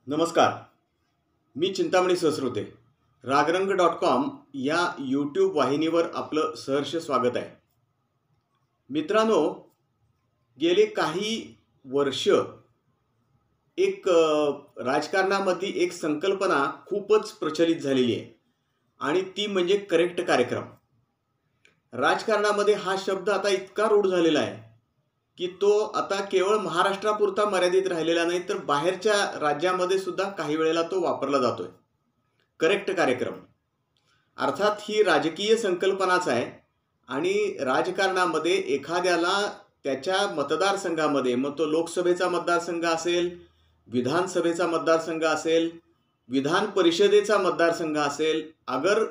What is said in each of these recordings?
नमस्कार. मी चिंतामणी सहस्रोते. रागरंग.com या यूट्यूब वाहिनीवर आपलं सहर्ष स्वागत आहे. मित्रांनो, गेले काही वर्ष राजकारणामध्ये एक संकल्पना खूपच प्रचलित झालेली आहे आणि ती म्हणजे करेक्ट कार्यक्रम. राजकारणामध्ये हा शब्द आता इतका रूढ झालेला आहे की तो आता केवळ महाराष्ट्रापुरता मर्यादित राहिलेला नाही, तर बाहेरच्या राज्यामध्ये सुद्धा काही वेळेला तो वापरला जातोय. करेक्ट कार्यक्रम अर्थात ही राजकीय संकल्पनाच आहे आणि राजकारणामध्ये एखाद्याला त्याच्या मतदारसंघामध्ये, मग तो लोकसभेचा मतदारसंघ असेल, विधानसभेचा मतदारसंघ असेल, विधान परिषदेचा मतदारसंघ असेल, अगर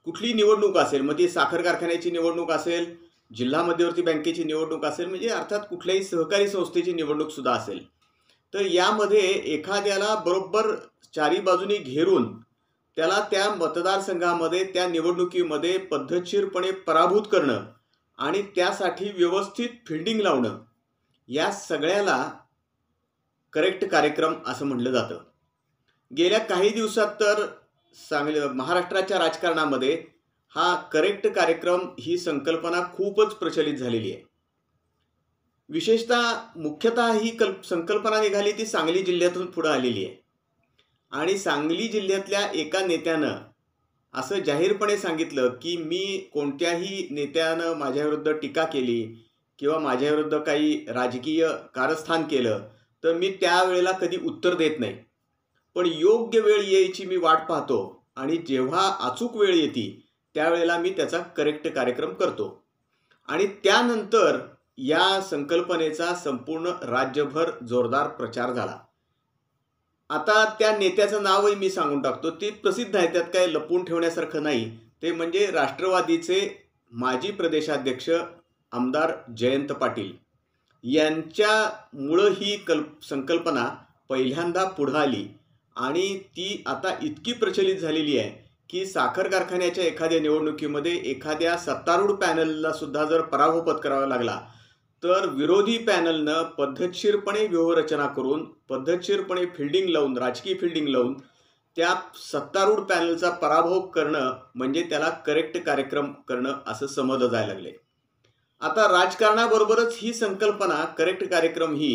कुठली निवडणूक असेल, मग ती साखर कारखान्याची निवडणूक असेल, जिल्हा मध्यवर्ती बँकेची निवडणूक असेल, म्हणजे अर्थात कुठल्याही सहकारी संस्थेची निवडणूक सुद्धा असेल, तर यामध्ये एखाद्याला बरोबर चारी बाजूनी घेरून त्याला त्या मतदारसंघामध्ये, त्या निवडणुकीमध्ये पद्धतशीरपणे पराभूत करणं आणि त्यासाठी व्यवस्थित फिल्डिंग लावणं, या सगळ्याला करेक्ट कार्यक्रम असं म्हटलं जातं. गेल्या काही दिवसात तर महाराष्ट्राच्या राजकारणामध्ये हा करेक्ट कार्यक्रम ही संकल्पना खूपच प्रचलित झालेली आहे. मुख्यतः ही संकल्पना निघाली ती सांगली जिल्ह्यातून पुढे आलेली आहे आणि सांगली जिल्ह्यातल्या एका नेत्यानं असं जाहीरपणे सांगितलं की मी कोणत्याही नेत्यानं माझ्याविरुद्ध टीका केली किंवा माझ्याविरुद्ध काही राजकीय कारस्थान केलं तर मी त्यावेळेला कधी उत्तर देत नाही, पण योग्य वेळ यायची मी वाट पाहतो आणि जेव्हा अचूक वेळ येते त्यावेळेला मी त्याचा करेक्ट कार्यक्रम करतो. आणि त्यानंतर या संकल्पनेचा संपूर्ण राज्यभर जोरदार प्रचार झाला. आता त्या नेत्याचं नावही मी सांगून टाकतो, ते प्रसिद्ध आहे, त्यात काय लपवून ठेवण्यासारखं नाही. ते म्हणजे राष्ट्रवादीचे माजी प्रदेशाध्यक्ष आमदार जयंत पाटील यांच्यामुळं ही संकल्पना पहिल्यांदा पुढे आली आणि ती आता इतकी प्रचलित झालेली आहे की साखर कारखान्याच्या एखाद्या निवडणुकीमध्ये एखाद्या सत्तारूढ पॅनलला सुद्धा जर पराभव पत्करावा लागला तर विरोधी पॅनलनं पद्धतशीरपणे व्यूहरचना करून, पद्धतशीरपणे फिल्डिंग लावून, राजकीय फिल्डिंग लावून त्या सत्तारूढ पॅनलचा पराभव करणं म्हणजे त्याला करेक्ट कार्यक्रम करणं असं समजलं जायला लागले. आता राजकारणाबरोबरच ही संकल्पना करेक्ट कार्यक्रम ही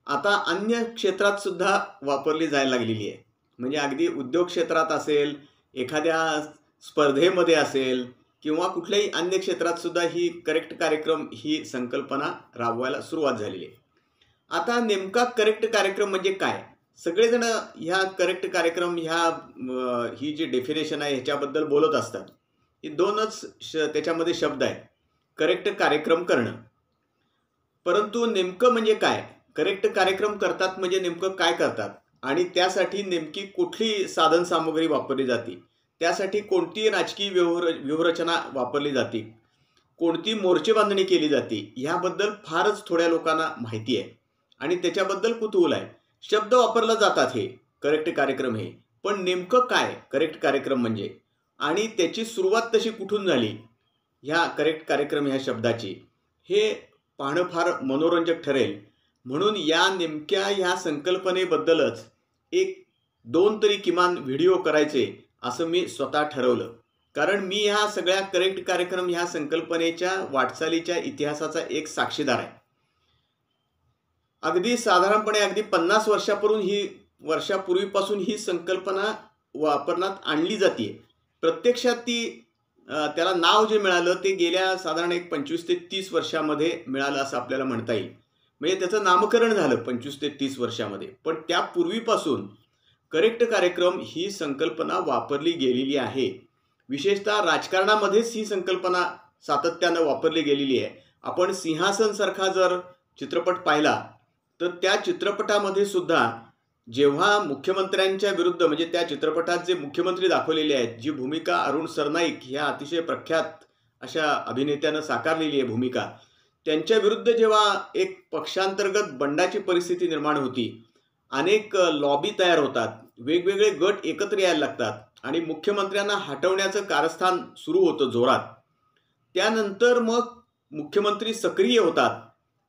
आता अन्य क्षेत्रात सुद्धा वापरली जायला लागलेली आहे. म्हणजे अगदी उद्योग क्षेत्रात असेल, एखाद्या स्पर्धेमध्ये असेल किंवा कुठल्याही अन्य क्षेत्रात सुद्धा ही करेक्ट कार्यक्रम ही संकल्पना राबवायला सुरुवात झालेली आहे. आता नेमका करेक्ट कार्यक्रम म्हणजे काय? सगळेजण ह्या करेक्ट कार्यक्रम ही जी डेफिनेशन आहे ह्याच्याबद्दल बोलत असतात. ही दोनच त्याच्यामध्ये शब्द आहेत, करेक्ट कार्यक्रम करणं. परंतु नेमकं म्हणजे काय? करेक्ट कार्यक्रम करतात म्हणजे नेमकं काय करतात आणि त्यासाठी नेमकी कुठली साधन सामग्री वापरली जाते, त्यासाठी कोणती राजकीय व्यूहरचना वापरली जाते, कोणती मोर्चे बांधणी केली जाते, ह्याबद्दल फारच थोड्या लोकांना माहिती आहे आणि त्याच्याबद्दल कुतूहल आहे. शब्द वापरला जातात हे करेक्ट कार्यक्रम हे, पण नेमकं काय करेक्ट कार्यक्रम म्हणजे आणि त्याची सुरुवात तशी कुठून झाली ह्या करेक्ट कार्यक्रम ह्या शब्दाची, हे पाहणं फार मनोरंजक ठरेल. म्हणून या नेमक्या ह्या संकल्पनेबद्दलच एक दोन तरी किमान व्हिडिओ करायचे असं मी स्वतः ठरवलं. कारण मी ह्या सगळ्या करेक्ट कार्यक्रम ह्या संकल्पनेच्या वाटचालीच्या इतिहासाचा एक साक्षीदार आहे. अगदी साधारणपणे अगदी 50 वर्षापूर्वीपासून ही संकल्पना वापरण्यात आणली जाते. प्रत्यक्षात त्याला नाव जे मिळालं ते गेल्या साधारण एक 25 ते 30 वर्षामध्ये मिळालं असं आपल्याला म्हणता येईल. म्हणजे त्याचं नामकरण झालं 25 ते 30 वर्षामध्ये, पण त्यापूर्वीपासून करेक्ट कार्यक्रम ही संकल्पना वापरली गेलेली आहे. विशेषतः राजकारणामध्येच ही संकल्पना सातत्यानं वापरली गेलेली आहे. आपण सिंहासन सारखा जर चित्रपट पाहिला तर त्या चित्रपटामध्ये सुद्धा जेव्हा मुख्यमंत्र्यांच्या विरुद्ध, म्हणजे त्या चित्रपटात जे मुख्यमंत्री दाखवलेले आहेत, जी भूमिका अरुण सरनाईक ह्या अतिशय प्रख्यात अशा अभिनेत्यानं साकारलेली आहे भूमिका, त्यांच्या विरुद्ध जेव्हा एक पक्षांतर्गत बंडाची परिस्थिती निर्माण होती, अनेक लॉबी तयार होतात, वेगवेगळे गट एकत्र यायला लागतात आणि मुख्यमंत्र्यांना हटवण्याचं कारस्थान सुरू होतं जोरात. त्यानंतर मग मुख्यमंत्री सक्रिय होतात,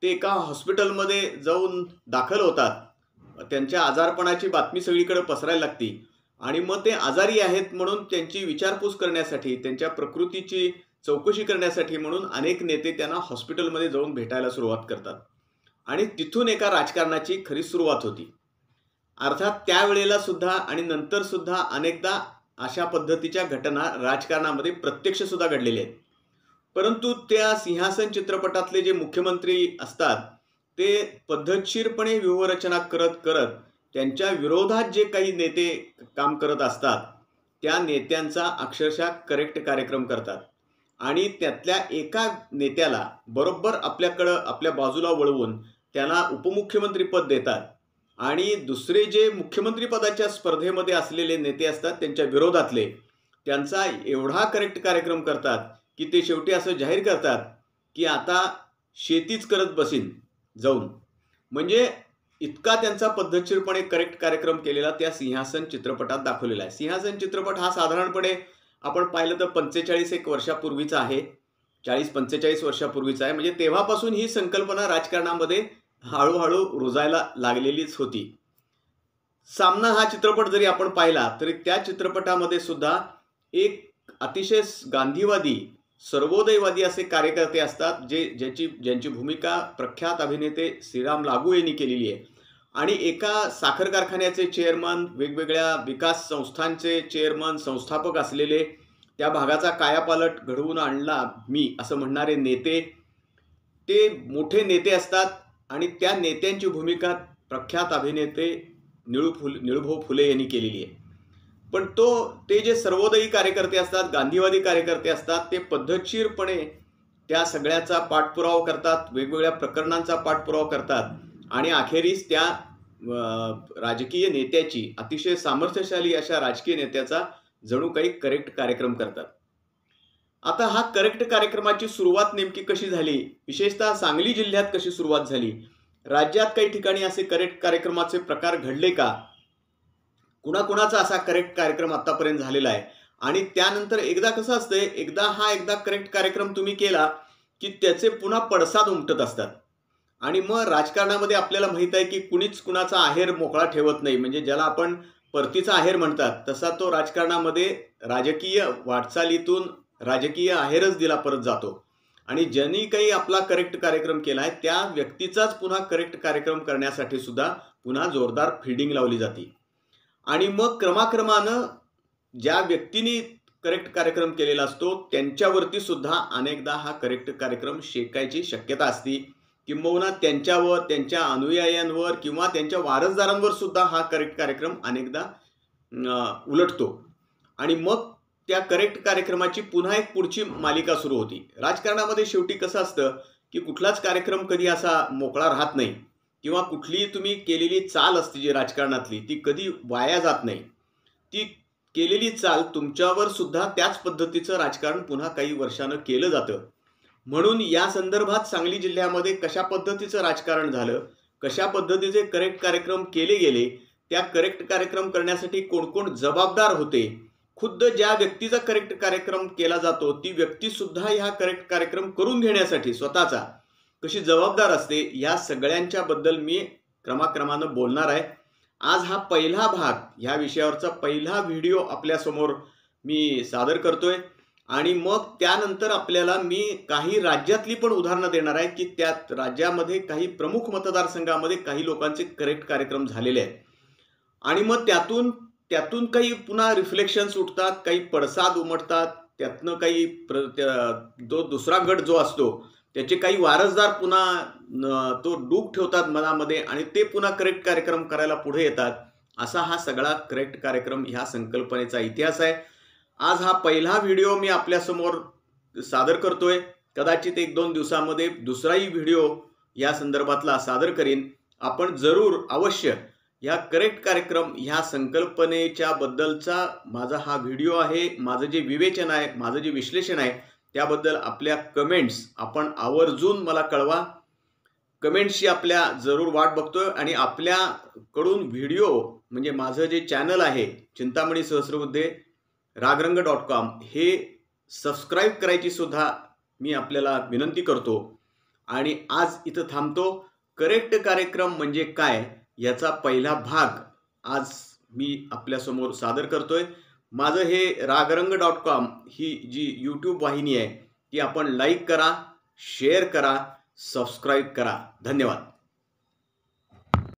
ते एका हॉस्पिटलमध्ये जाऊन दाखल होतात त्यांच्या आजारपणाची बातमी सगळीकडे पसरायला लागती आणि मग ते आजारी आहेत म्हणून त्यांची विचारपूस करण्यासाठी, त्यांच्या प्रकृतीची चौकशी करण्यासाठी म्हणून अनेक नेते त्यांना हॉस्पिटलमध्ये जाऊन भेटायला सुरुवात करतात आणि तिथून एका राजकारणाची खरी सुरुवात होती. अर्थात त्यावेळेला सुद्धा आणि नंतर सुद्धा अनेकदा अशा पद्धतीच्या घटना राजकारणामध्ये प्रत्यक्ष सुद्धा घडलेल्या आहेत. परंतु त्या सिंहासन चित्रपटातले जे मुख्यमंत्री असतात ते पद्धतशीरपणे व्यूहरचना करत करत त्यांच्या विरोधात जे काही नेते काम करत असतात त्या नेत्यांचा अक्षरशः करेक्ट कार्यक्रम करतात आणि त्यातल्या एका नेत्याला बरोबर आपल्या बाजूला वळवून त्याला उपमुख्यमंत्री पद देतात आणि दुसरे जे मुख्यमंत्री पदाच्या स्पर्धेमध्ये असलेले नेते असतात त्यांच्या विरोधातले त्यांचा एवढा करेक्ट कार्यक्रम करतात की ते शेवटी असं जाहीर करतात की आता शेतीच करत बसीन जाऊन. म्हणजे इतका त्यांचा पद्धतशीरपणे करेक्ट कार्यक्रम केलेला त्या सिंहासन चित्रपटात दाखवलेला आहे. सिंहासन चित्रपट हा साधारणपणे आपण पाहिलं तर 45 एक वर्षापूर्वीचा आहे, 40-45 वर्षापूर्वीचा आहे. म्हणजे तेव्हापासून ही संकल्पना राजकारणामध्ये हळूहळू रुजायला लागलेलीच होती. सामना हा चित्रपट जरी आपण पाहिला तरी त्या चित्रपटामध्ये सुद्धा एक अतिशय गांधीवादी सर्वोदयवादी असे कार्यकर्ते असतात ज्यांची भूमिका प्रख्यात अभिनेते श्रीराम लागू यांनी केलेली आहे आणि एका साखर कारखान्याचे चेअरमन, वेगवेगळ्या विकास संस्थांचे चेअरमन, संस्थापक असलेले, त्या भागाचा कायापालट घडवून आणला मी असं म्हणणारे नेते, ते मोठे नेते असतात आणि त्या नेत्यांची भूमिका प्रख्यात अभिनेते निळूभाऊ फुले यांनी केलेली आहे. पण ते जे सर्वोदयी कार्यकर्ते असतात, गांधीवादी कार्यकर्ते असतात, ते पद्धतशीरपणे त्या सगळ्याचा पाठपुरावा करतात, वेगवेगळ्या प्रकरणांचा पाठपुरावा करतात आणि अखेरीस त्या राजकीय नेत्याची, अतिशय सामर्थ्यशाली अशा राजकीय नेत्याचा जणू काही करेक्ट कार्यक्रम करतात. आता हा करेक्ट कार्यक्रमाची सुरुवात नेमकी कशी झाली, विशेषतः सांगली जिल्ह्यात कशी सुरुवात झाली, राज्यात काही ठिकाणी असे करेक्ट कार्यक्रमाचे प्रकार घडले का, कुणाकुणाचा असा करेक्ट कार्यक्रम आतापर्यंत झालेला आहे आणि त्यानंतर एकदा कसं असतंय, एकदा करेक्ट कार्यक्रम तुम्ही केला की त्याचे पुन्हा पडसाद उमटत असतात आणि मग राजकारणामध्ये आपल्याला माहित आहे की कुणीच कुणाचा आहेर मोकळा ठेवत नाही. म्हणजे ज्याला आपण परतीचा आहेर म्हणतात तसा तो राजकारणामध्ये राजकीय वाटचालीतून राजकीय आहेरच दिला परत जातो आणि ज्यांनी काही आपला करेक्ट कार्यक्रम केला आहे त्या व्यक्तीचाच पुन्हा करेक्ट कार्यक्रम करण्यासाठी सुद्धा पुन्हा जोरदार फिल्डिंग लावली जाते आणि मग क्रमाक्रमानं ज्या व्यक्तीने करेक्ट कार्यक्रम केलेला असतो त्यांच्यावरती सुद्धा अनेकदा हा करेक्ट कार्यक्रम शेकायची शक्यता असते, किंबहुना त्यांच्यावर, त्यांच्या अनुयायांवर किंवा त्यांच्या वारसदारांवर सुद्धा हा करेक्ट कार्यक्रम अनेकदा उलटतो आणि मग त्या करेक्ट कार्यक्रमाची पुन्हा एक पुढची मालिका सुरू होती. राजकारणामध्ये शेवटी कसं असतं की कुठलाच कार्यक्रम कधी असा मोकळा राहत नाही किंवा कुठली तुम्ही केलेली चाल असते जी राजकारणातली ती कधी वाया जात नाही. ती केलेली चाल तुमच्यावर सुद्धा त्याच पद्धतीचं राजकारण पुन्हा काही वर्षानं केलं जातं. म्हणून या संदर्भात सांगली जिल्ह्यामध्ये कशा पद्धतीचं राजकारण झालं, कशा पद्धतीचे करेक्ट कार्यक्रम केले गेले, त्या करेक्ट कार्यक्रम करण्यासाठी कोण कोण जबाबदार होते, खुद्द ज्या व्यक्तीचा करेक्ट कार्यक्रम केला जातो ती व्यक्ती सुद्धा ह्या करेक्ट कार्यक्रम करून घेण्यासाठी स्वतःचा कशी जबाबदार असते, या सगळ्यांच्या बद्दल मी क्रमाक्रमानं बोलणार आहे. आज हा पहिला भाग, ह्या विषयावरचा पहिला व्हिडिओ आपल्यासमोर मी सादर करतोय आणि मग त्यानंतर आपल्याला मी काही राज्यातली पण उदाहरणं देणार आहे की त्या राज्यामध्ये काही प्रमुख मतदारसंघामध्ये काही लोकांचे करेक्ट कार्यक्रम झालेले आहेत आणि मग त्यातून काही पुन्हा रिफ्लेक्शन्स उठतात, काही पडसाद उमटतात, त्यातनं काही दुसरा गट जो असतो त्याचे काही वारसदार पुन्हा तो डूब ठेवतात मनामध्ये आणि ते पुन्हा करेक्ट कार्यक्रम करायला पुढे येतात. असा हा सगळा करेक्ट कार्यक्रम ह्या संकल्पनेचा इतिहास आहे. आज हा पहिला व्हिडिओ मी आपल्यासमोर सादर करतोय. कदाचित 1-2 दिवसामध्ये दुसराही व्हिडिओ या संदर्भातला सादर करीन. आपण जरूर अवश्य ह्या करेक्ट कार्यक्रम ह्या संकल्पनेच्या बद्दलचा माझा हा व्हिडिओ आहे. माझं जे विवेचन आहे, माझं जे विश्लेषण आहे त्याबद्दल आपल्या कमेंट्स आपण आवर्जून मला कळवा. कमेंट्सची आपल्या जरूर वाट बघतोय आणि आपल्याकडून व्हिडिओ म्हणजे माझं जे चॅनल आहे चिंतामणी सहस्रबुद्धे रागरंग.com हे सबस्क्राईब करायची सुद्धा मी आपल्याला विनंती करतो आणि आज इथं थांबतो. करेक्ट कार्यक्रम म्हणजे काय याचा पहिला भाग आज मी आपल्यासमोर सादर करतोय. माझं हे रागरंग.com ही जी यूट्यूब वाहिनी आहे ती आपण लाईक करा, शेअर करा, सबस्क्राईब करा. धन्यवाद.